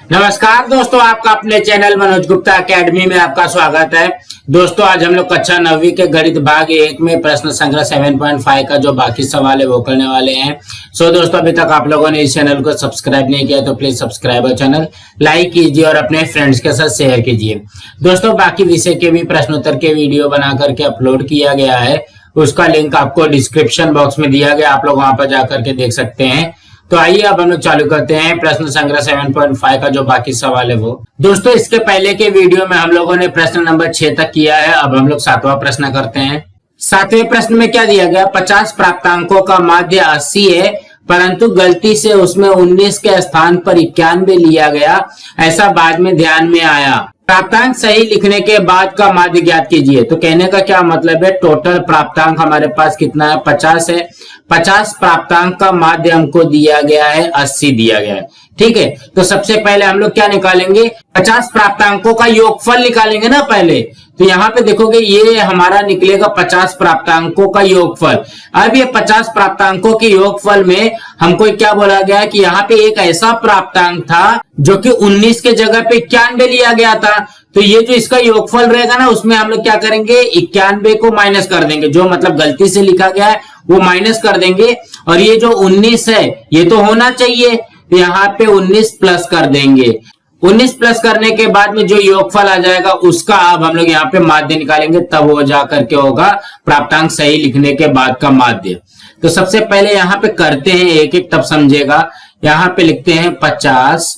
नमस्कार दोस्तों, आपका अपने चैनल मनोज गुप्ता एकेडमी में आपका स्वागत है। दोस्तों आज हम लोग कक्षा 9वीं के गणित भाग 1 में प्रश्न संग्रह 7.5 का जो बाकी सवाल है वो करने वाले हैं। दोस्तों अभी तक आप लोगों ने इस चैनल को सब्सक्राइब नहीं किया तो प्लीज सब्सक्राइब चैनल, लाइक कीजिए और अपने फ्रेंड्स के साथ शेयर कीजिए। दोस्तों बाकी विषय के भी प्रश्नोत्तर के वीडियो बना करके अपलोड किया गया है, उसका लिंक आपको डिस्क्रिप्शन बॉक्स में दिया गया, आप लोग वहां पर जाकर के देख सकते हैं। तो आइए अब हम लोग चालू करते हैं प्रश्न संग्रह 7.5 का जो बाकी सवाल है वो। दोस्तों इसके पहले के वीडियो में हम लोगों ने प्रश्न नंबर 6 तक किया है। अब हम लोग 7वां प्रश्न करते हैं। 7वें प्रश्न में क्या दिया गया, 50 प्राप्तांकों का माध्य 80 है परंतु गलती से उसमें 19 के स्थान पर 91 लिया गया, ऐसा बाद में ध्यान में आया। प्राप्तांक सही लिखने के बाद का माध्य ज्ञात कीजिए। तो कहने का क्या मतलब है, टोटल प्राप्तांक हमारे पास कितना है, 50 है। 50 प्राप्तांक का माध्य हमको दिया गया है 80 दिया गया है, ठीक है। तो सबसे पहले हम लोग क्या निकालेंगे, 50 प्राप्तांकों का योगफल निकालेंगे ना पहले। तो यहाँ पे देखोगे ये हमारा निकलेगा 50 प्राप्तांकों का योगफल। अब ये 50 प्राप्तांकों के योगफल में हमको क्या बोला गया कि यहाँ पे एक ऐसा प्राप्तांक था जो कि 19 के जगह पे 91 लिया गया था। तो ये जो इसका योगफल रहेगा ना, उसमें हम लोग क्या करेंगे, 91 को माइनस कर देंगे, जो मतलब गलती से लिखा गया है वो माइनस कर देंगे। और ये जो 19 है ये तो होना चाहिए, तो यहाँ पे 19 प्लस कर देंगे। 19 प्लस करने के बाद में जो योगफल आ जाएगा उसका अब हम लोग यहाँ पे माध्य निकालेंगे, तब हो जा करके होगा प्राप्तांक सही लिखने के बाद का माध्य। तो सबसे पहले यहाँ पे करते हैं एक एक, तब समझेगा। यहाँ पे लिखते हैं 50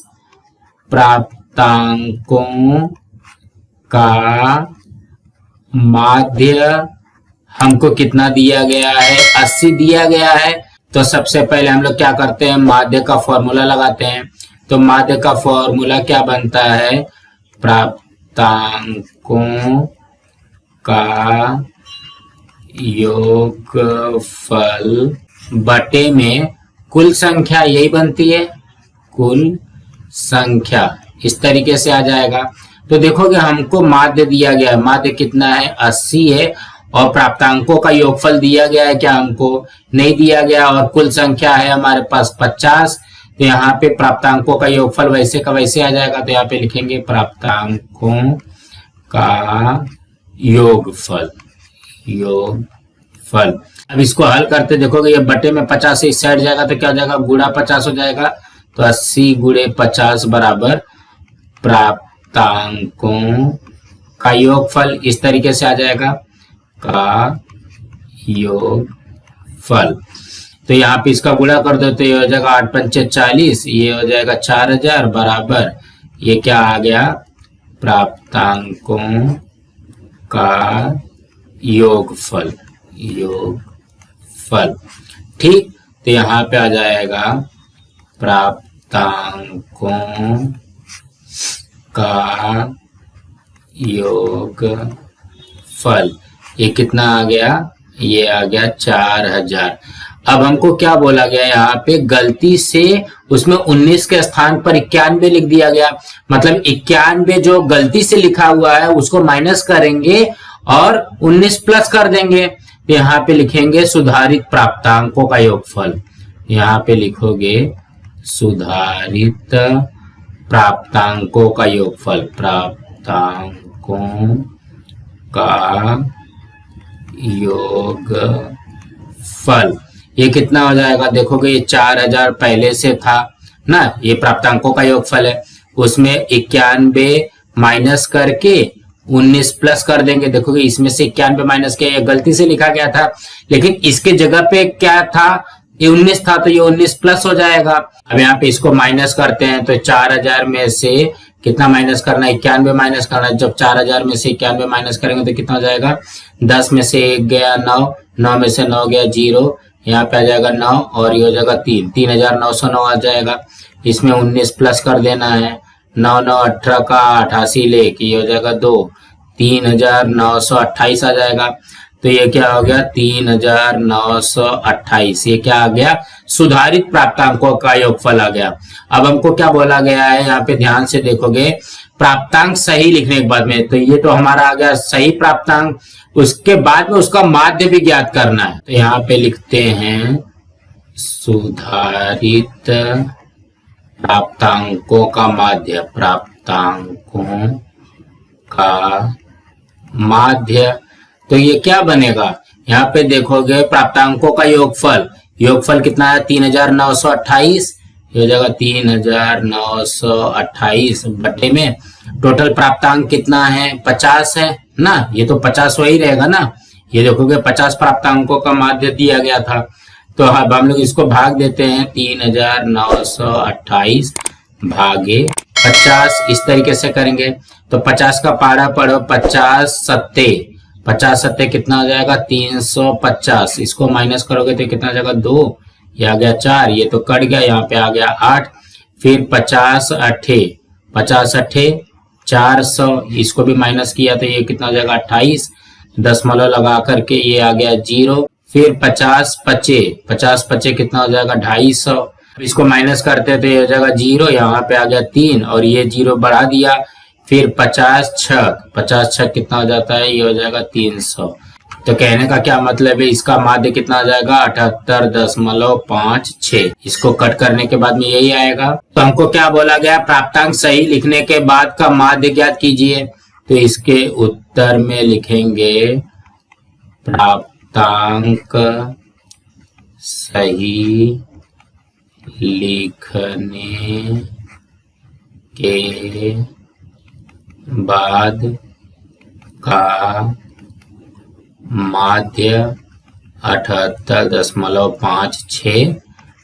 प्राप्तांकों का माध्य हमको कितना दिया गया है, 80 दिया गया है। तो सबसे पहले हम लोग क्या करते हैं, माध्य का फॉर्मूला लगाते हैं। तो माध्य का फॉर्मूला क्या बनता है, प्राप्तांकों का योगफल बटे में कुल संख्या, यही बनती है कुल संख्या, इस तरीके से आ जाएगा। तो देखोगे हमको माध्य दिया गया है, माध्य कितना है 80 है, और प्राप्तांकों का योगफल दिया गया है क्या, हमको नहीं दिया गया, और कुल संख्या है हमारे पास 50। तो यहाँ पे प्राप्तांकों का योगफल वैसे का वैसे आ जाएगा। तो यहाँ पे लिखेंगे प्राप्तांकों का योगफल। अब इसको हल करते देखोगे, ये बटे में 50 से इस साइड जाएगा तो क्या हो जाएगा, गुणा 50 हो जाएगा। तो 80 गुणे 50 बराबर प्राप्तांकों का योगफल, इस तरीके से आ जाएगा का योगफल। तो यहाँ पे इसका गुणा कर दो तो ये हो जाएगा 8 पंचे 40, ये हो जाएगा 4000 बराबर ये क्या आ गया, प्राप्तांकों का योगफल। ठीक, तो यहाँ पे आ जाएगा प्राप्तांकों का योगफल। ये कितना आ गया, ये आ गया 4000। अब हमको क्या बोला गया, यहाँ पे गलती से उसमें 19 के स्थान पर 91 लिख दिया गया। मतलब 91 जो गलती से लिखा हुआ है उसको माइनस करेंगे और 19 प्लस कर देंगे। तो यहाँ पे लिखेंगे सुधारित प्राप्तांकों का योगफल। यहाँ पे लिखोगे सुधारित प्राप्तांकों का योगफल, प्राप्तांकों का योगफल। ये कितना हो जाएगा, देखोगे ये 4000 पहले से था ना, ये प्राप्तांकों का योगफल है, उसमें 91 माइनस करके 19 प्लस कर देंगे। देखोगे इसमें से 91 माइनस किया, ये गलती से लिखा गया था, लेकिन इसके जगह पे क्या था, ये 19 था, तो ये 19 प्लस हो जाएगा। अब यहाँ पे इसको माइनस करते हैं तो 4000 में से कितना माइनस करना है, 91 माइनस करना है। जब 4000 में से 91 माइनस करेंगे तो कितना हो जाएगा, 10 में से 1 गया 9, 9 में से 9 गया 0, यहाँ पे आ जाएगा 9 और ये हो जाएगा 3, 3909 आ जाएगा। इसमें 19 प्लस कर देना है, 9 9 18 का 88 लेके ये हो जाएगा 2, 3928 आ जाएगा। तो ये क्या हो गया, 3928, ये क्या आ गया, सुधारित प्राप्तांकों का योगफल आ गया। अब हमको क्या बोला गया है, यहाँ पे ध्यान से देखोगे, प्राप्तांक सही लिखने के बाद में, तो ये तो हमारा आ गया सही प्राप्तांक, उसके बाद में उसका माध्य भी ज्ञात करना है। तो यहाँ पे लिखते हैं सुधारित प्राप्तांकों का माध्य, प्राप्तांकों का माध्य। तो ये क्या बनेगा, यहाँ पे देखोगे प्राप्तांकों का योगफल, योगफल कितना है 3928, ये हो जाएगा 3928 बटे में टोटल प्राप्तांक कितना है 50 है ना, ये तो 50 वही रहेगा ना। ये देखोगे 50 प्राप्तांकों का माध्य दिया गया था, तो अब हम लोग इसको भाग देते हैं 3928 भागे 50, इस तरीके से करेंगे। तो 50 का पारा पढ़ो, 50 सत्ते, 50 सत्ते कितना हो जाएगा 350, इसको माइनस करोगे तो कितना हो जाएगा 2, ये आ गया 4, ये तो कट गया, यहाँ पे आ गया 8, फिर 50 अट्ठे 400, इसको भी माइनस किया तो ये कितना हो जाएगा 28, दशमलव लगा करके ये आ गया 0, फिर 50 पचे कितना हो जाएगा 250, इसको माइनस करते तो ये हो जाएगा 0, यहाँ पे आ गया 3 और ये 0 बढ़ा दिया, फिर 50 छक कितना हो जाता है, ये हो जाएगा 300। तो कहने का क्या मतलब है, इसका माध्य कितना आ जाएगा 78.56, इसको कट करने के बाद में यही आएगा। तो हमको क्या बोला गया, प्राप्तांक सही लिखने के बाद का माध्य ज्ञात कीजिए। तो इसके उत्तर में लिखेंगे प्राप्तांक सही लिखने के बाद का माध्य 78.56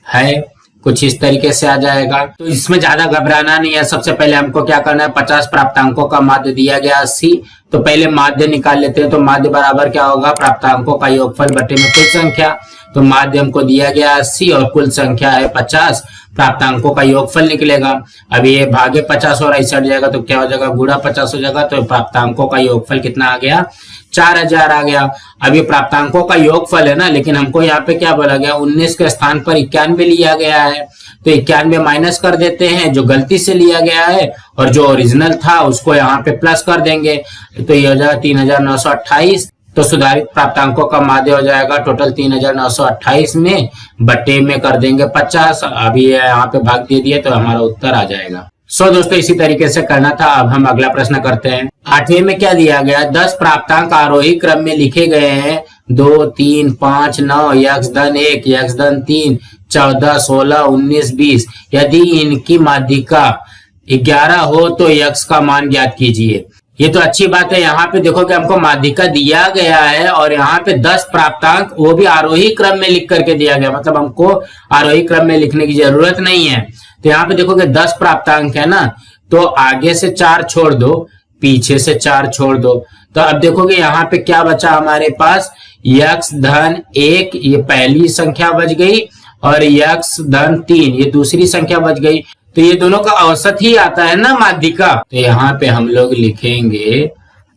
है, कुछ इस तरीके से आ जाएगा। तो इसमें ज्यादा घबराना नहीं है। सबसे पहले हमको क्या करना है, 50 प्राप्तांकों का माध्य दिया गया 80, तो पहले माध्य निकाल लेते हैं। तो माध्य बराबर क्या होगा, प्राप्तांकों का योगफल बटे में कुल संख्या। तो माध्य हमको दिया गया 80 और कुल संख्या है 50, प्राप्तांकों का योगफल निकलेगा। अब ये भागे 50 और ऐसे हट जाएगा तो क्या हो जाएगा, गुणा 50 हो जाएगा। तो प्राप्तांकों का योगफल कितना आ गया, 4000 आ गया। अब ये प्राप्तांकों का योगफल है ना, लेकिन हमको यहाँ पे क्या बोला गया, 19 के स्थान पर 91 लिया गया है। तो 91 माइनस कर देते हैं जो गलती से लिया गया है, और जो ओरिजिनल था उसको यहाँ पे प्लस कर देंगे। तो ये हो जाएगा 3928। तो सुधारित प्राप्तांकों का माध्य हो जाएगा टोटल 3928 में बटे में कर देंगे 50। अभी यहाँ पे भाग दे दिए तो हमारा उत्तर आ जाएगा। दोस्तों इसी तरीके से करना था। अब हम अगला प्रश्न करते हैं। 8वें में क्या दिया गया, 10 प्राप्तांक आरोही क्रम में लिखे गए हैं, 2, 3, 5, 9, यक्स धन 1, यक्स धन 3, 14, 16, 19, 20। यदि इनकी माध्यिका 11 हो तो यक्स का मान ज्ञात कीजिए। ये तो अच्छी बात है। यहाँ पे देखो कि हमको माध्यिका दिया गया है और यहाँ पे 10 प्राप्तांक, वो भी आरोही क्रम में लिख करके दिया गया, मतलब हमको आरोही क्रम में लिखने की जरूरत नहीं है। तो यहाँ पे देखोगे 10 प्राप्तांक है ना, तो आगे से 4 छोड़ दो, पीछे से 4 छोड़ दो। तो अब देखोगे यहाँ पे क्या बचा हमारे पास, यक्स धन 1 ये पहली संख्या बच गई, और यक्स धन 3 ये दूसरी संख्या बच गई। तो ये दोनों का औसत ही आता है ना माध्यिका। तो यहाँ पे हम लोग लिखेंगे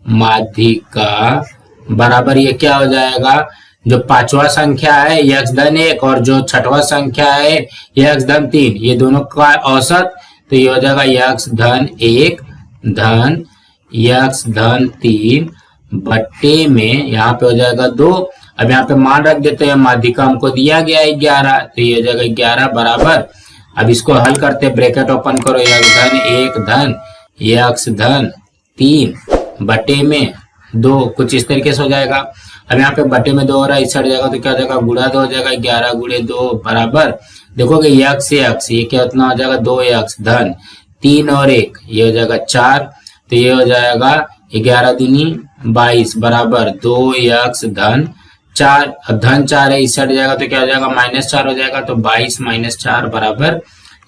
माध्यिका बराबर, ये क्या हो जाएगा, जो 5वां संख्या है यक्स धन 1 और जो 6वां संख्या है यक्स धन 3, ये दोनों का औसत। तो ये हो जाएगा यक्स धन 1 धन यक्स धन 3 बट्टे में यहाँ पे हो जाएगा 2। अब यहाँ पे मान रख देते हैं, माध्यिका हमको दिया गया है 11, तो ये हो जाएगा 11 बराबर। अब इसको हल करते, ब्रैकेट ओपन करो, यक्स धन 1 धन यक्स धन 3 बटे में 2, कुछ इस तरीके से हो जाएगा। अब यहाँ पे बटे में 2 हो रहा है, इस साइड जाएगा तो क्या हो जाएगा, गुणा 2 हो जाएगा, 11 गुणे 2 बराबर। देखोगे यक्स यक्स ये क्या उतना हो जाएगा, 2 यक्स धन 3 और 1 ये हो जाएगा 4। तो ये हो जाएगा 11 दूनी 22 बराबर 2 यक्स धन 4। अब धन 4 है, इस साइड जाएगा तो क्या हो जाएगा, -4 हो जाएगा। तो 22 - 4 बराबर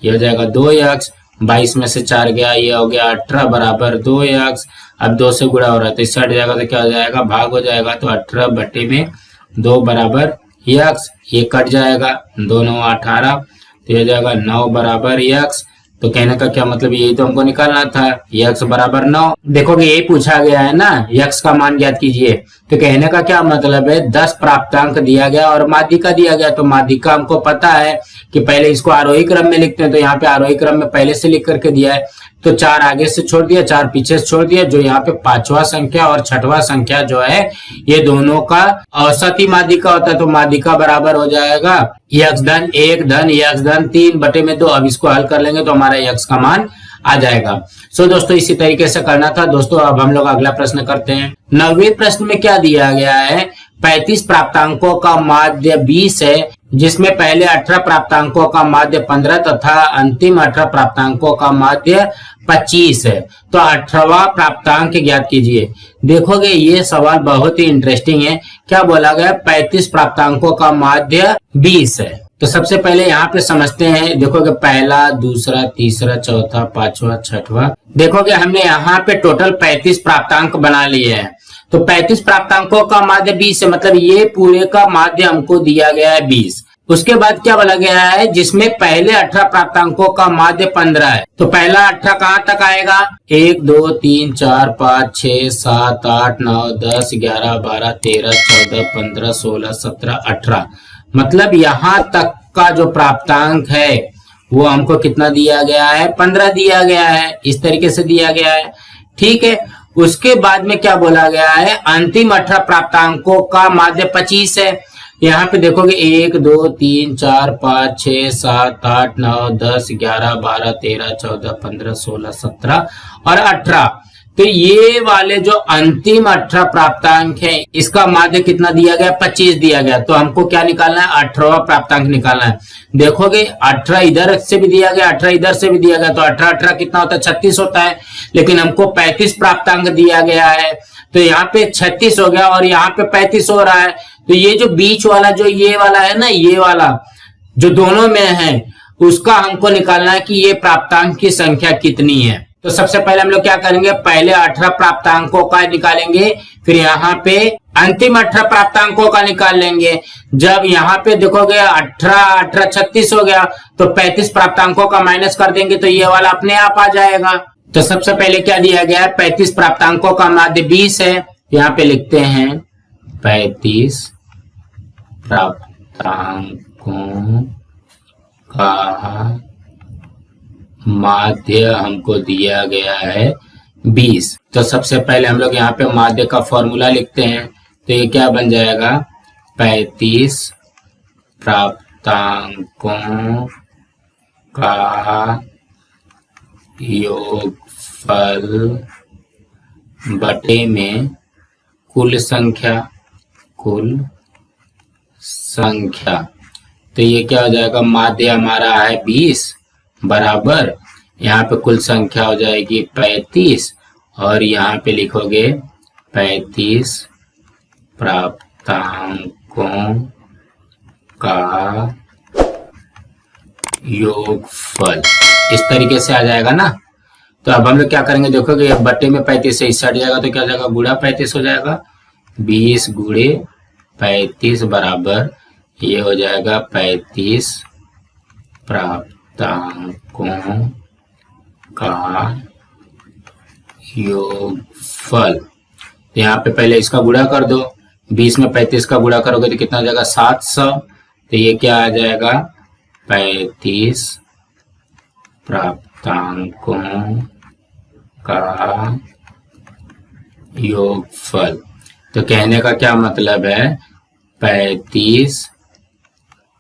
ये हो जाएगा 2 यक्स। 22 में से 4 गया, ये हो गया 18 बराबर 2 यक्स। अब 2 से गुणा हो रहा है तो इस साइड जाएगा तो क्या हो जाएगा, भाग हो जाएगा। तो 18 बटे में 2 बराबर यक्स, ये कट जाएगा, 2 9 18, तो ये हो जाएगा 9 बराबर यक्स। तो कहने का क्या मतलब, यही तो हमको निकालना था, यक्स बराबर 9। देखोगे यही पूछा गया है ना, यक्स का मान ज्ञात कीजिए। तो कहने का क्या मतलब है, 10 प्राप्तांक दिया गया और माध्यिका दिया गया। तो माध्यिका हमको पता है कि पहले इसको आरोही क्रम में लिखते हैं, तो यहाँ पे आरोही क्रम में पहले से लिख करके दिया है। तो 4 आगे से छोड़ दिया, 4 पीछे से छोड़ दिया। जो यहाँ पे 5वां संख्या और 6वां संख्या जो है ये दोनों का औसती माध्यिका होता है, तो माध्यिका बराबर हो जाएगा x धन 1 धन x धन 3/2। अब इसको हल कर लेंगे तो हमारा x का मान आ जाएगा। सो दोस्तों इसी तरीके से करना था। दोस्तों अब हम लोग अगला प्रश्न करते हैं। 9वें प्रश्न में क्या दिया गया है, 35 प्राप्तांकों का माध्य 20 है, जिसमें पहले 18 प्राप्तांकों का माध्य 15 तथा अंतिम 18 प्राप्तांकों का माध्य 25 है। तो 18वां प्राप्तांक ज्ञात कीजिए। देखोगे ये सवाल बहुत ही इंटरेस्टिंग है। क्या बोला गया, 35 प्राप्तांकों का माध्य 20 है। तो सबसे पहले यहाँ पे समझते हैं। देखोगे पहला, दूसरा, तीसरा, चौथा, 5वां, 6वां। देखोगे हमने यहाँ पे टोटल 35 प्राप्तांक बना लिए हैं। तो 35 प्राप्तांकों का माध्य 20 है, मतलब ये पूरे का माध्य हमको दिया गया है 20। उसके बाद क्या बोला गया है, जिसमें पहले 18 प्राप्तांकों का माध्य 15 है। तो पहला 18 कहाँ तक आएगा, 1 2 3 4 5 6 7 8 9 10 11 12 13 14 15 16 17 18, मतलब यहाँ तक का जो प्राप्तांक है वो हमको कितना दिया गया है, 15 दिया गया है। इस तरीके से दिया गया है, ठीक है। उसके बाद में क्या बोला गया है, अंतिम 18 प्राप्तांकों का माध्य 25 है। यहाँ पे देखोगे 1 2 3 4 5 6 7 8 9 10 11 12 13 14 15 16 17 और 18। तो ये वाले जो अंतिम 18 प्राप्तांक है इसका माध्य कितना दिया गया, 25 दिया गया। तो हमको क्या निकालना है, 18वां प्राप्तांक निकालना है। देखोगे 18 इधर से भी दिया गया, 18 इधर से भी दिया गया, तो 18 18 कितना होता है, 36 होता है। लेकिन हमको 35 प्राप्तांक दिया गया है, तो यहाँ पे 36 हो गया और यहाँ पे 35 हो रहा है। तो ये जो बीच वाला जो ये वाला है ना, ये वाला जो दोनों में है, उसका हमको निकालना है कि ये प्राप्तांक की संख्या कितनी है। तो सबसे पहले हम लोग क्या करेंगे, पहले 18 प्राप्तांकों का निकालेंगे, फिर यहाँ पे अंतिम 18 प्राप्तांकों का निकाल लेंगे। जब यहाँ पे देखोगे 18 18 36 हो गया, तो 35 प्राप्तांकों का माइनस कर देंगे तो ये वाला अपने आप आ जाएगा। तो सबसे पहले क्या दिया गया है, 35 प्राप्तांकों का माध्य 20 है। यहाँ पे लिखते हैं 35 प्राप्तांकों का माध्य हमको दिया गया है 20। तो सबसे पहले हम लोग यहाँ पे माध्य का फॉर्मूला लिखते हैं। तो ये क्या बन जाएगा, 35 प्राप्तांकों का योगफल बटे में कुल संख्या। तो ये क्या हो जाएगा, माध्य हमारा है 20 बराबर, यहाँ पे कुल संख्या हो जाएगी 35 और यहाँ पे लिखोगे 35 प्राप्तांकों का योगफल। इस तरीके से आ जाएगा ना। तो अब हम लोग क्या करेंगे, देखोगे बट्टे में 35 से इससे हट जाएगा तो क्या हो जाएगा, गुणा 35 हो जाएगा। 20 गुणे 35 बराबर ये हो जाएगा 35 प्राप्तांकों का योगफल। तो यहाँ पे पहले इसका गुणा कर दो, 20 में 35 का गुणा करोगे तो कितना हो जाएगा, 700। तो ये क्या आ जाएगा, 35 प्राप्तांकों का योगफल। तो कहने का क्या मतलब है, 35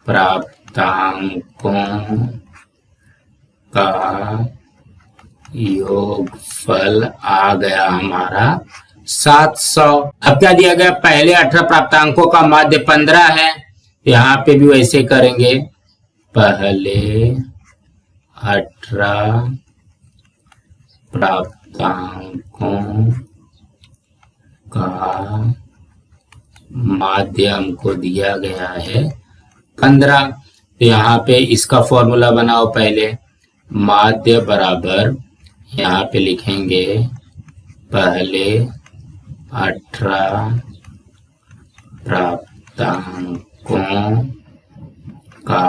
प्राप्तांकों का योगफल आ गया हमारा 700। अब क्या दिया गया, पहले 18 प्राप्तांकों का माध्य 15 है। यहाँ पे भी वैसे करेंगे, पहले 18 प्राप्तांकों का माध्य हमको दिया गया है 15। तो यहाँ पे इसका फॉर्मूला बनाओ, पहले माध्य बराबर यहाँ पे लिखेंगे पहले 18 प्राप्तांकों का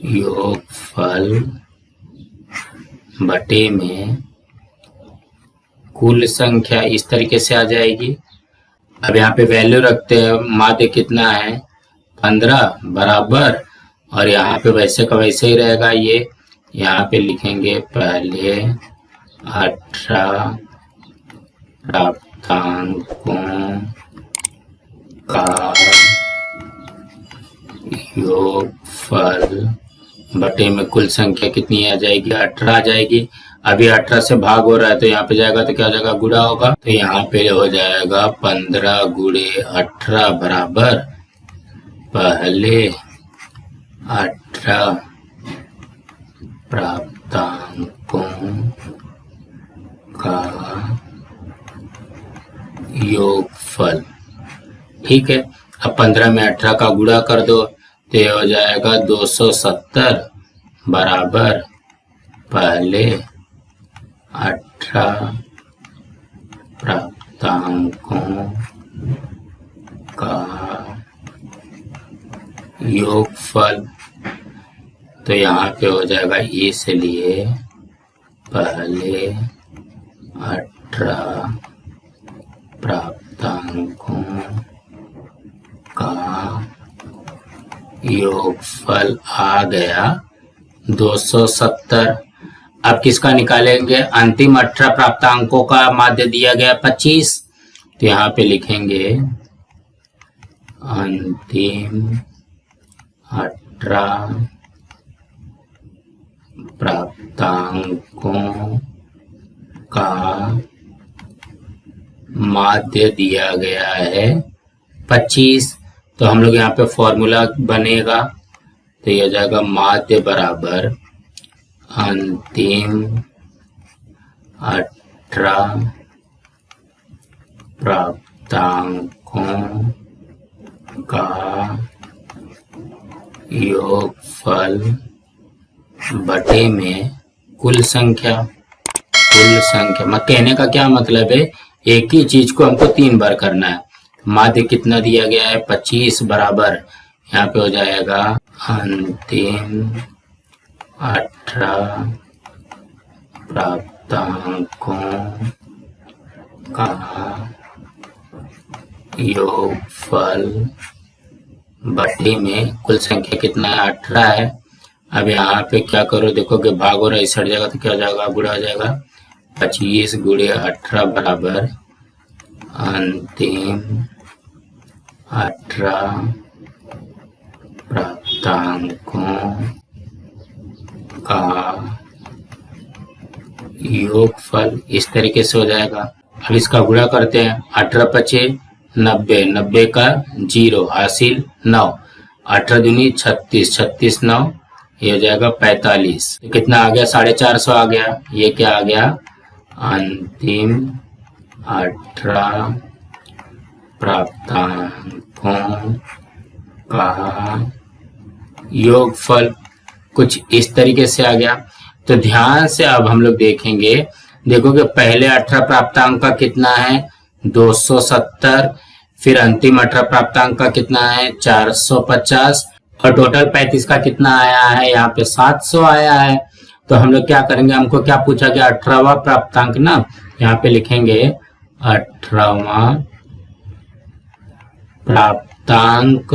योगफल बटे में कुल संख्या। इस तरीके से आ जाएगी। अब यहाँ पे वैल्यू रखते हैं, माध्य कितना है 15 बराबर, और यहाँ पे वैसे का वैसे ही रहेगा, ये यहाँ पे लिखेंगे पहले 18 प्राप्तांकों का योगफल बटे में कुल संख्या कितनी आ जाएगी, 18 आ जाएगी। अभी 18 से भाग हो रहा है तो यहाँ पे जाएगा तो क्या हो जाएगा, गुणा होगा। तो यहाँ पे हो जाएगा 15 गुणे 18 बराबर पहले 18 प्राप्तांकों का योगफल। ठीक है, अब 15 में 18 का गुणा कर दो तो ये हो जाएगा 270 बराबर पहले 18 प्राप्तांकों का योगफल। तो यहाँ पे हो जाएगा इसलिए पहले 18 प्राप्तांकों का योगफल आ गया 270। अब किसका निकालेंगे, अंतिम 18 प्राप्तांकों का माध्य दिया गया 25। तो यहाँ पे लिखेंगे अंतिम 18 प्राप्तांकों का माध्य दिया गया है 25। तो हम लोग यहाँ पे फॉर्मूला बनेगा तो ये हो जाएगा माध्य बराबर अंतिम 18 प्राप्तांकों का योगफल बटे में कुल संख्या। कुल संख्या मैं कहने का क्या मतलब है, एक ही चीज को हमको 3 बार करना है। माध्य कितना दिया गया है 25 बराबर यहाँ पे हो जाएगा अंतिम 18 प्राप्तांकों का योगफल बटे में कुल संख्या कितना है 18 है। अब यहाँ पे क्या करो, देखो कि भाग हो रहा है, इस हट जाएगा तो क्या हो जाएगा, गुणा हो जाएगा। 25 गुणे 18 बराबर अंतिम 18 प्राप्तांकों का योगफल इस तरीके से हो जाएगा। अब इसका गुणा करते हैं, 18 पचे 90, 90 का 0 हासिल 9, 18 दूनी 36, 36 9 ये हो जाएगा 45। तो कितना आ गया, 450 आ गया। ये क्या आ गया, अंतिम 18 प्राप्तांकों का योगफल कुछ इस तरीके से आ गया। तो ध्यान से अब हम लोग देखेंगे, देखो कि पहले 18 प्राप्तांक का कितना है 270, फिर अंतिम 18 प्राप्तांक का कितना है 450 और टोटल 35 का कितना आया है यहाँ पे 700 आया है। तो हम लोग क्या करेंगे, हमको क्या पूछा गया 18वां प्राप्तांक ना, यहाँ पे लिखेंगे 18वां प्राप्तांक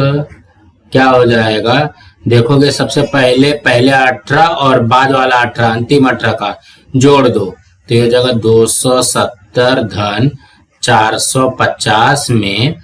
क्या हो जाएगा। देखोगे सबसे पहले 18 और बाद वाला 18 अंतिम 18 का जोड़ दो तो ये जगह 270 धन 450 में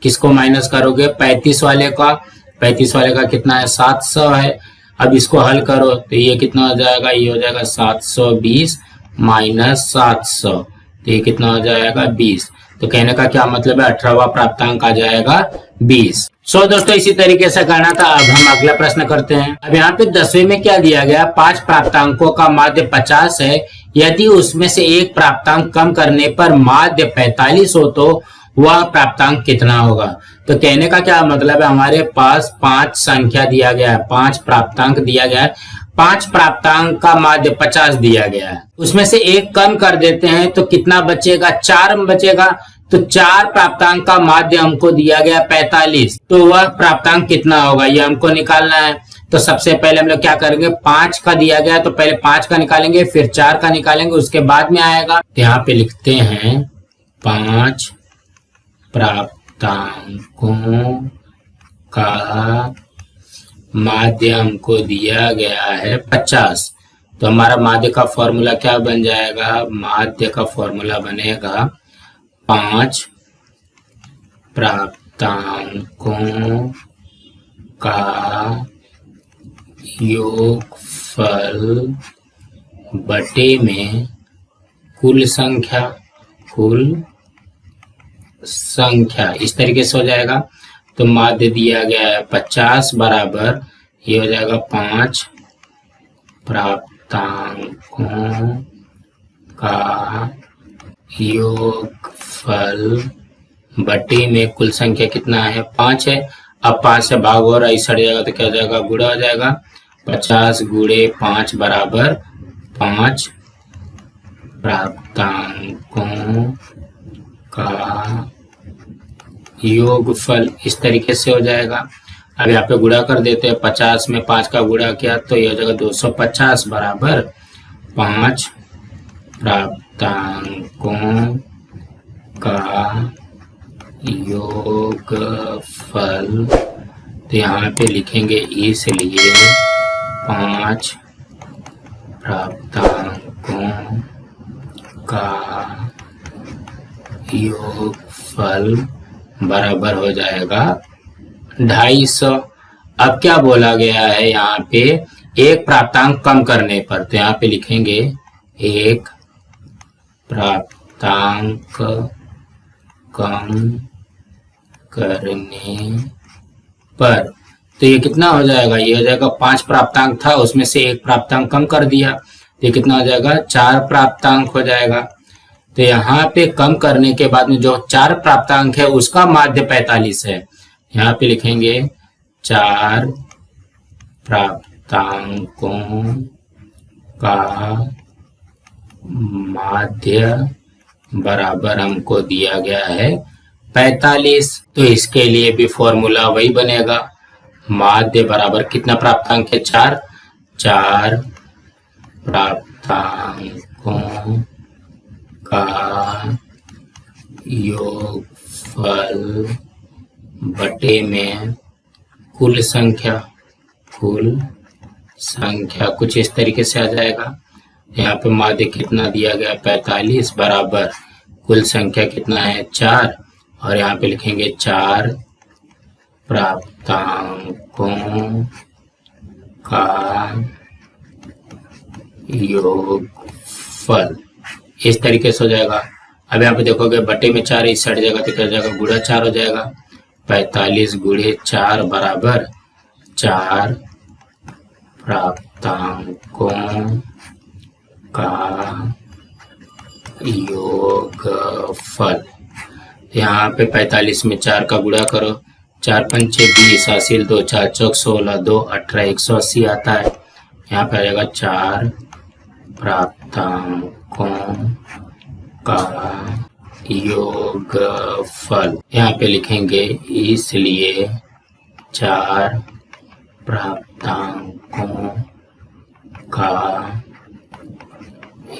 किसको माइनस करोगे 35 वाले का। 35 वाले का कितना है 700 है। अब इसको हल करो तो ये कितना हो जाएगा, ये हो जाएगा 720 माइनस 700 तो ये कितना हो जाएगा 20। तो कहने का क्या मतलब है 18वां प्राप्तांक आ जाएगा 20। सो दोस्तों इसी तरीके से करना था। अब हम अगला प्रश्न करते हैं। अब यहाँ पे 10वें में क्या दिया गया, 5 प्राप्तांकों का माध्य 50 है, यदि उसमें से एक प्राप्तांक कम करने पर माध्य 45 हो तो वह प्राप्तांक कितना होगा। तो कहने का क्या मतलब है, हमारे पास 5 संख्या दिया गया है, 5 प्राप्तांक दिया गया है, 5 प्राप्तांक का माध्य 50 दिया गया है, उसमें से एक कम कर देते हैं तो कितना बचेगा 4 बचेगा। तो 4 प्राप्तांक का माध्य हमको दिया गया 45, तो वह प्राप्तांक कितना होगा ये हमको निकालना है। तो सबसे पहले हम लोग क्या करेंगे, 5 का दिया गया तो पहले 5 का निकालेंगे, फिर 4 का निकालेंगे, उसके बाद में आएगा। तो यहाँ पे लिखते हैं 5 प्राप्तांकों का माध्य हमको दिया गया है 50, तो हमारा माध्य का फॉर्मूला क्या बन जाएगा, माध्य का फॉर्मूला बनेगा 5 प्राप्तांकों का योगफल बटे में कुल संख्या इस तरीके से हो जाएगा। तो माध्य दिया गया है 50 बराबर ये हो जाएगा 5 प्राप्तांकों का योगफल बटे में कुल संख्या कितना है 5 है। अब 5 से भाग हो रहा है, इस हट जाएगा तो क्या हो जाएगा, गुणा हो जाएगा। 50 गुणे 5 बराबर 5 प्राप्तांकों का योगफल इस तरीके से हो जाएगा। अब यहाँ पे गुणा कर देते हैं, 50 में 5 का गुणा किया तो ये हो जाएगा 250 बराबर 5 प्राप्तांकों का योगफल। तो यहाँ पे लिखेंगे इसलिए 5 प्राप्तांकों का योगफल बराबर हो जाएगा 250। अब क्या बोला गया है यहाँ पे, एक प्राप्तांक कम करने पर, तो यहाँ पे लिखेंगे एक प्राप्तांक कम करने पर। तो ये कितना हो जाएगा, ये हो जाएगा 5 प्राप्तांक था उसमें से एक प्राप्तांक कम कर दिया, तो ये कितना हो जाएगा 4 प्राप्तांक हो जाएगा। तो यहाँ पे कम करने के बाद में जो 4 प्राप्तांक है उसका माध्य 45 है। यहाँ पे लिखेंगे 4 प्राप्तांकों का माध्य बराबर हमको दिया गया है 45। तो इसके लिए भी फॉर्मूला वही बनेगा, माध्य बराबर कितना प्राप्तांक है 4 प्राप्तांकों का योगफल बटे में कुल संख्या कुछ इस तरीके से आ जाएगा। यहाँ पे माध्य कितना दिया गया 45 बराबर कुल संख्या कितना है 4, और यहाँ पे लिखेंगे 4 प्राप्तांकों का योगफल इस तरीके से हो जाएगा। अब यहाँ पे देखोगे बटे में 4 इस हट जाएगा तो क्या हो जाएगा, गुणा 4 हो जाएगा। 45 गुणे 4 बराबर 4 प्राप्तांकों का योगफल। यहाँ पे 45 में 4 का गुणा करो, 4 पंचे 20, हासिल 2, 4 चौक 16, 2 18, 180 आता है। यहाँ पे आ जाएगा 4 प्राप्तांकों का योगफल। यहाँ पे लिखेंगे इसलिए 4 प्राप्तांकों का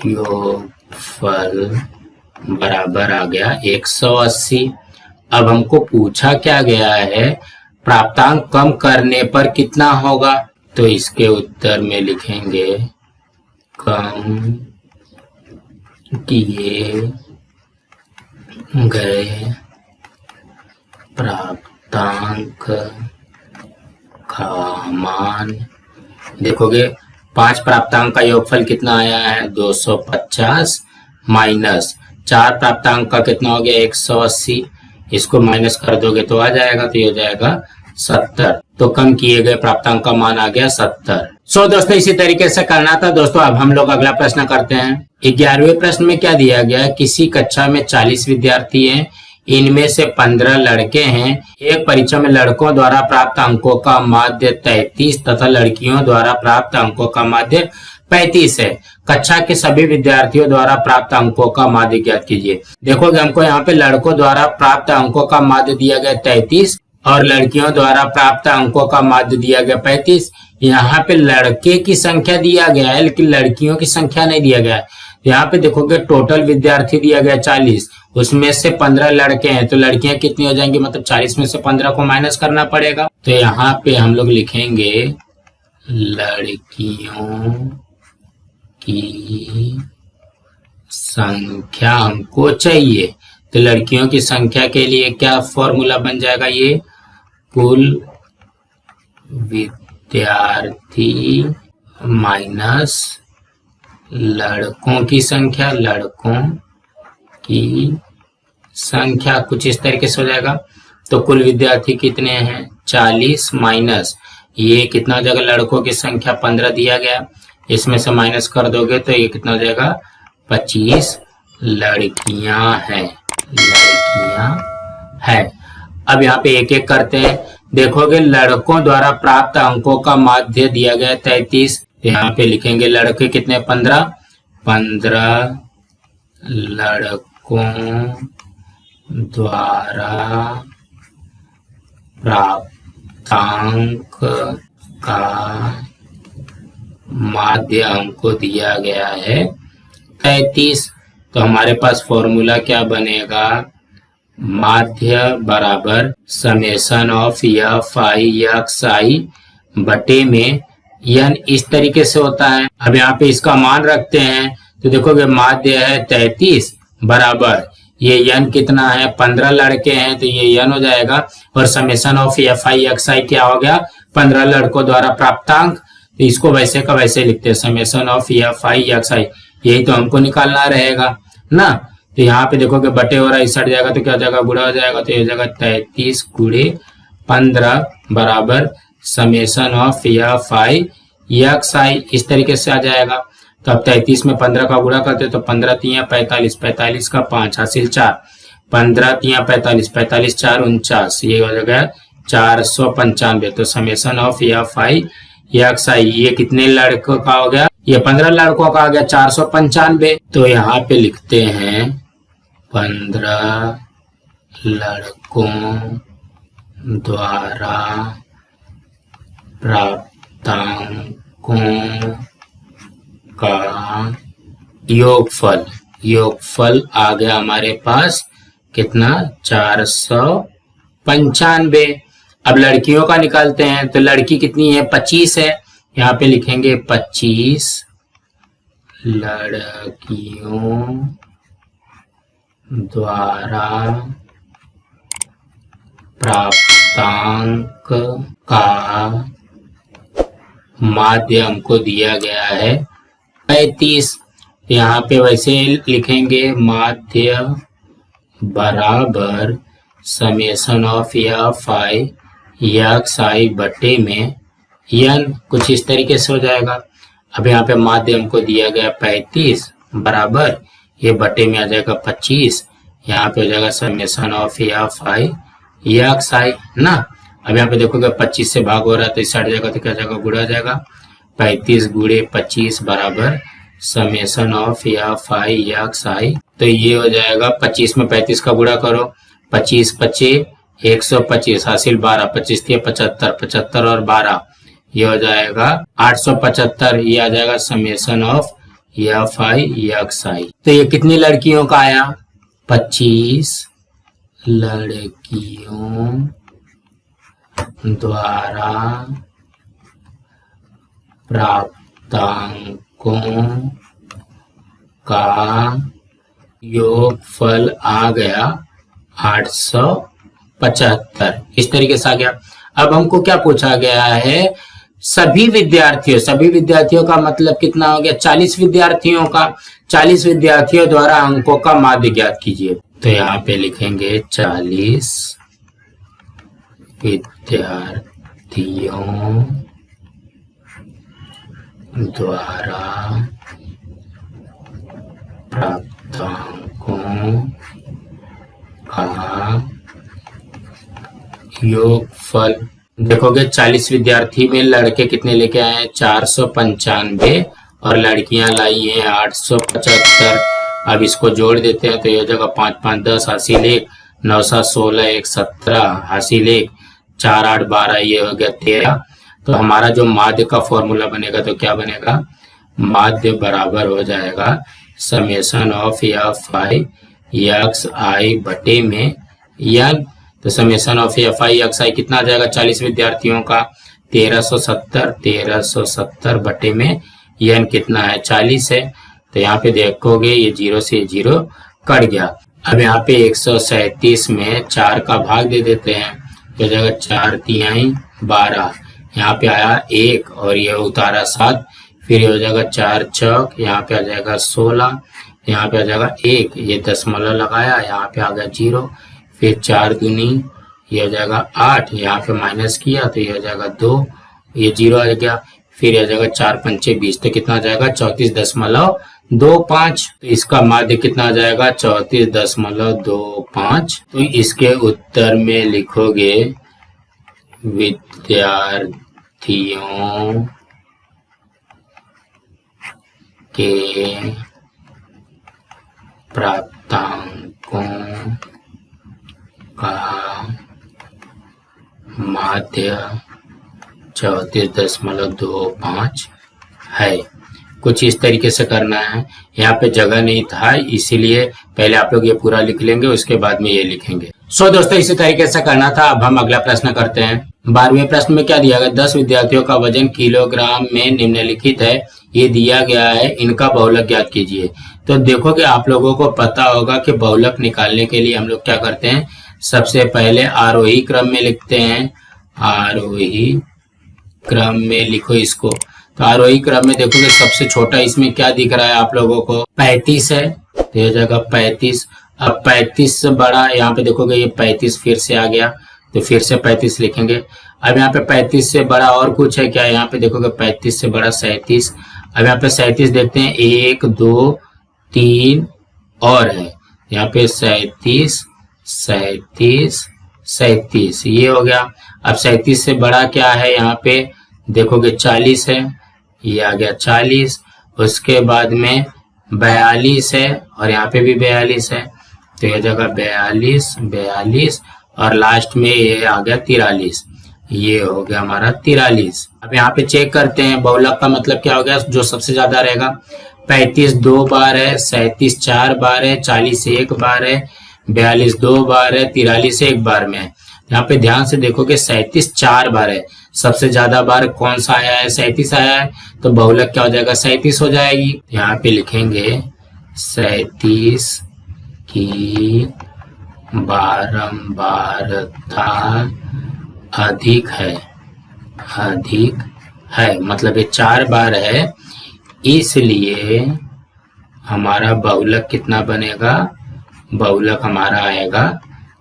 योगफल बराबर आ गया 180। अब हमको पूछा क्या गया है, प्राप्तांक कम करने पर कितना होगा, तो इसके उत्तर में लिखेंगे कम किए गए प्राप्तांक का मान। देखोगे 5 प्राप्तांक का योगफल कितना आया है 250 माइनस 4 प्राप्तांक का कितना हो गया 180, इसको माइनस कर दोगे तो आ जाएगा, तो ये हो जाएगा 70। तो कम किए गए प्राप्तांक का मान आ गया 70। सो दोस्तों इसी तरीके से करना था दोस्तों। अब हम लोग अगला प्रश्न करते हैं। 11वें प्रश्न में क्या दिया गया, किसी कक्षा में 40 विद्यार्थी हैं, इनमें से 15 लड़के हैं। एक परीक्षा में लड़कों द्वारा प्राप्त अंकों का माध्य 33 तथा लड़कियों द्वारा प्राप्त अंकों का माध्य 35 है। कक्षा के सभी विद्यार्थियों द्वारा प्राप्त अंकों का माध्य ज्ञात कीजिए। देखोगे हमको यहाँ पे लड़कों द्वारा प्राप्त अंकों का माध्य दिया गया 33 और लड़कियों द्वारा प्राप्त अंकों का माध्य दिया गया 35। यहाँ पे लड़के की संख्या दिया गया है लेकिन लड़कियों की संख्या नहीं दिया गया है। यहाँ पे देखोगे टोटल विद्यार्थी दिया गया 40, उसमें से 15 लड़के हैं तो लड़कियां कितनी हो जाएंगी, मतलब 40 में से 15 को माइनस करना पड़ेगा। तो यहाँ पे हम लोग लिखेंगे लड़कियों की संख्या हमको चाहिए। तो लड़कियों की संख्या के लिए क्या फॉर्मूला बन जाएगा, ये कुल विद्यार्थी माइनस लड़कों की संख्या, लड़कों की संख्या कुछ इस तरीके से हो जाएगा। तो कुल विद्यार्थी कितने हैं 40 माइनस ये कितना हो जाएगा, लड़कों की संख्या 15 दिया गया, इसमें से माइनस कर दोगे तो ये कितना हो जाएगा 25 लड़कियां हैं, लड़कियां हैं। अब यहाँ पे एक एक करते हैं। देखोगे लड़कों द्वारा प्राप्त अंकों का माध्य दिया गया 33। यहाँ पे लिखेंगे लड़के कितने 15 लड़कों द्वारा प्राप्तांक का माध्य हमको दिया गया है 33। तो हमारे पास फॉर्मूला क्या बनेगा, माध्य बराबर summation of F I X I बटे में एन, इस तरीके से होता है। अब यहाँ पे इसका मान रखते हैं तो देखोगे माध्य है 33 बराबर ये एन कितना है 15 लड़के हैं तो ये एन हो जाएगा, और summation of F I X I क्या हो गया 15 लड़कों द्वारा प्राप्तांक। तो इसको वैसे का वैसे लिखते हैं summation of F I X I, यही तो हमको निकालना रहेगा ना। तो यहाँ पे देखोगे बटे हो रहा है, इस हट जाएगा तो क्या हो जाएगा गुणा हो जाएगा, तो ये हो जाएगा 33 गुणे 15 बराबर summation of F I X I, इस तरीके से आ जाएगा। तो अब 33 में 15 का गुणा करते तो 15 3 45, 45 का 5 हासिल 4, 15 3 45, 45 4 49, ये हो जाएगा 495। तो summation of F I X I ये कितने लड़कों का हो गया, ये 15 लड़कों का आ गया 495। तो यहाँ पे लिखते हैं 15 लड़कों द्वारा प्राप्तांकों का योगफल, योगफल आ गया हमारे पास कितना 495। अब लड़कियों का निकालते हैं तो लड़की कितनी है 25 है, यहाँ पे लिखेंगे 25 लड़कियों द्वारा प्राप्तांक का माध्य हमको दिया गया है 35। यहाँ पे वैसे लिखेंगे माध्य बराबर summation of F I X I बटे में एन, कुछ इस तरीके से हो जाएगा। अब यहाँ पे माध्य हमको दिया गया 35 बराबर ये बटे में आ जाएगा 25, यहाँ पे हो जाएगा summation of F I X I ना। अब यहाँ पे देखोगे 25 से भाग हो रहा है तो इस हट जाएगा तो क्या जाएगा गुणा जाएगा, 35 गुणे 25 बराबर summation of F I X I. तो ये हो जाएगा 25 में 35 का गुणा करो, 25 25 125 हासिल 12, 25 × 75, 75 और 12 ये हो जाएगा 875, ये आ जाएगा summation of F I X I. तो ये कितनी लड़कियों का आया 25 लड़कियों द्वारा प्राप्तांकों का योगफल आ गया 875, इस तरीके से आ गया। अब हमको क्या पूछा गया है, सभी विद्यार्थियों का मतलब कितना हो गया 40 विद्यार्थियों का, 40 विद्यार्थियों द्वारा अंकों का माध्य ज्ञात कीजिए। तो यहाँ पे लिखेंगे 40 विद्यार्थियों द्वारा प्राप्तांकों का योगफल। देखोगे 40 विद्यार्थी में लड़के कितने लेके आए हैं 495 और लड़कियां लाई हैं 875। अब इसको जोड़ देते हैं तो ये जगह 5 5 10 हासिल 1, 9 7 16 1 17 हासिल 1, 4 8 12 ये हो गया 13। तो हमारा जो माध्य का फॉर्मूला बनेगा तो क्या बनेगा, माध्य बराबर हो जाएगा summation of F I X I बटे में एन। तो summation of F I X I कितना आ जाएगा 40 विद्यार्थियों का 1370 बटे में n कितना है 40 है। तो यहाँ पे देखोगे ये 0 से 0 कट गया। अब यहाँ पे 137 में 4 का भाग दे देते हैं, तो जाएगा 4 तिहाई 12, यहाँ पे आया 1 और ये उतारा 7, फिर हो जाएगा 4 चौक, यहाँ पे आ जाएगा 16, यहाँ पे आ जाएगा 1, ये दशमलव लगाया, यहाँ पे आ गया 0, फिर 4 दूनी ये हो जाएगा 8, यहाँ पे माइनस किया तो ये हो जाएगा 2, ये 0 आ गया, फिर आ जाएगा 4 पंचे 20, तो कितना आ जाएगा 34.25। तो इसका माध्य कितना आ जाएगा 34.25। तो इसके उत्तर में लिखोगे विद्यार्थियों के प्राप्तांकों का माध्य 34.25 है। कुछ इस तरीके से करना है। यहाँ पे जगह नहीं था इसीलिए पहले आप लोग ये पूरा लिख लेंगे, उसके बाद में ये लिखेंगे। दोस्तों इसी तरीके से करना था। अब हम अगला प्रश्न करते हैं। 12वें प्रश्न में क्या दिया गया, 10 विद्यार्थियों का वजन किलोग्राम में निम्नलिखित है, ये दिया गया है, इनका बहुलक ज्ञात कीजिए। तो देखोगे आप लोगों को पता होगा कि बहुलक निकालने के लिए हम लोग क्या करते हैं, सबसे पहले आरोही क्रम में लिखते हैं। आरोही क्रम में लिखो इसको। तो आरोही क्रम में देखोगे सबसे छोटा इसमें क्या दिख रहा है आप लोगों को, 35 है, तो ये जगह 35। अब 35 से बड़ा यहाँ पे देखोगे ये 35 फिर से आ गया, तो फिर से 35 लिखेंगे। अब यहाँ पे 35 से बड़ा और कुछ है क्या, यहाँ पे देखोगे 35 से बड़ा 37। अब यहाँ पे 37 देखते हैं, 1 2 3 और है, यहाँ पे 37 37 37 ये हो गया। अब 37 से बड़ा क्या है, यहाँ पे देखोगे 40 है, ये आ गया 40। उसके बाद में 42 है और यहाँ पे भी 42 है, तो ये जगह 42 42 और लास्ट में ये आ गया 43, ये हो गया हमारा 43। अब यहाँ पे चेक करते हैं बहुलक का मतलब क्या हो गया, जो सबसे ज्यादा रहेगा। 35 2 बार है, 37 4 बार है, 40 1 बार है, 42 2 बार है, 43 1 बार में है। यहाँ पे ध्यान से देखोगे 37 4 बार है, सबसे ज्यादा बार कौन सा आया है, 37 आया है, तो बहुलक क्या हो जाएगा 37 हो जाएगी। यहाँ पे लिखेंगे 37 की बारंबारता अधिक है, अधिक है मतलब ये 4 बार है, इसलिए हमारा बहुलक कितना बनेगा, बहुलक हमारा आएगा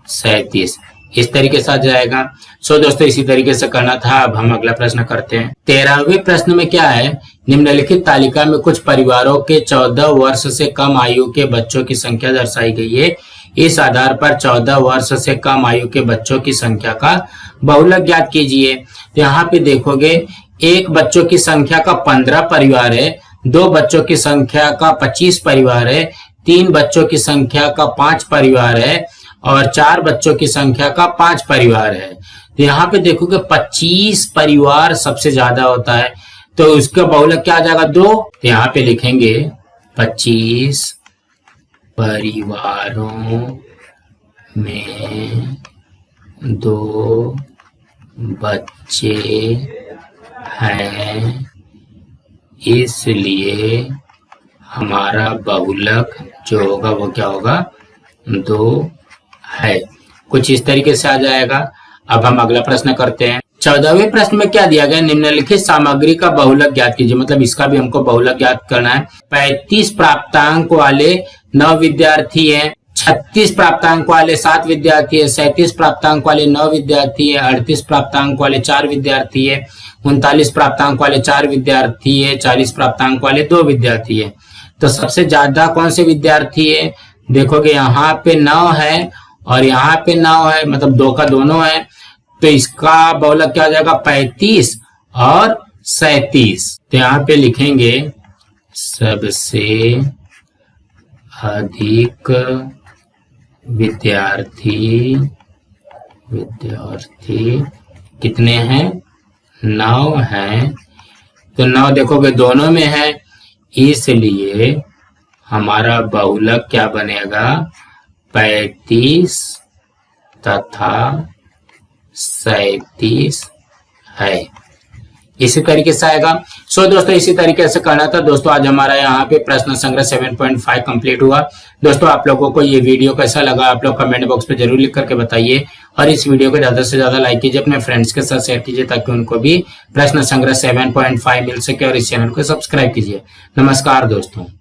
37। इस तरीके से आ जाएगा। दोस्तों इसी तरीके से करना था। अब हम अगला प्रश्न करते हैं। 13वें प्रश्न में क्या है, निम्नलिखित तालिका में कुछ परिवारों के 14 वर्ष से कम आयु के बच्चों की संख्या दर्शाई गई है। इस आधार पर 14 वर्ष से कम आयु के बच्चों की संख्या का बहुलक ज्ञात कीजिए। तो यहाँ पे देखोगे एक बच्चों की संख्या का 15 परिवार है, 2 बच्चों की संख्या का 25 परिवार है, 3 बच्चों की संख्या का 5 परिवार है और 4 बच्चों की संख्या का 5 परिवार है। तो यहाँ पे देखोगे 25 परिवार सबसे ज्यादा होता है, तो उसका बहुलक क्या आ जाएगा 2। तो यहाँ पे लिखेंगे 25 परिवारों में 2 बच्चे हैं, इसलिए हमारा बहुलक जो होगा वो क्या होगा 2 है। कुछ इस तरीके से आ जाएगा। अब हम अगला प्रश्न करते हैं। 14वें प्रश्न में क्या दिया गया, निम्नलिखित सामग्री का बहुलक ज्ञात कीजिए। मतलब इसका भी हमको बहुलक ज्ञात करना है। 35 प्राप्तांक वाले 9 विद्यार्थी हैं, 36 प्राप्तांक वाले 7 विद्यार्थी है, 37 प्राप्तांक वाले 9 विद्यार्थी है, 38 प्राप्तांक वाले 4 विद्यार्थी है, 39 प्राप्तांक वाले 4 विद्यार्थी है, 40 प्राप्तांक वाले 2 विद्यार्थी है। तो सबसे ज्यादा कौन से विद्यार्थी है, देखोगे यहाँ पे 9 है और यहाँ पे 9 है, मतलब 2 का दोनों है, तो इसका बहुलक क्या हो जाएगा 35 और 37। तो यहाँ पे लिखेंगे सबसे अधिक विद्यार्थी कितने हैं, 9 हैं। तो 9 देखोगे दोनों में है, इसलिए हमारा बहुलक क्या बनेगा 35 तथा 37 है। इसी तरीके से आएगा। सो दोस्तों इसी तरीके से करना था दोस्तों। आज हमारा यहाँ पे प्रश्न संग्रह 7.5 कंप्लीट हुआ। दोस्तों आप लोगों को ये वीडियो कैसा लगा आप लोग कमेंट बॉक्स में जरूर लिख करके बताइए, और इस वीडियो को ज्यादा से ज्यादा लाइक कीजिए, अपने फ्रेंड्स के साथ शेयर कीजिए ताकि उनको भी प्रश्न संग्रह 7.5 मिल सके, और इस चैनल को सब्सक्राइब कीजिए। नमस्कार दोस्तों।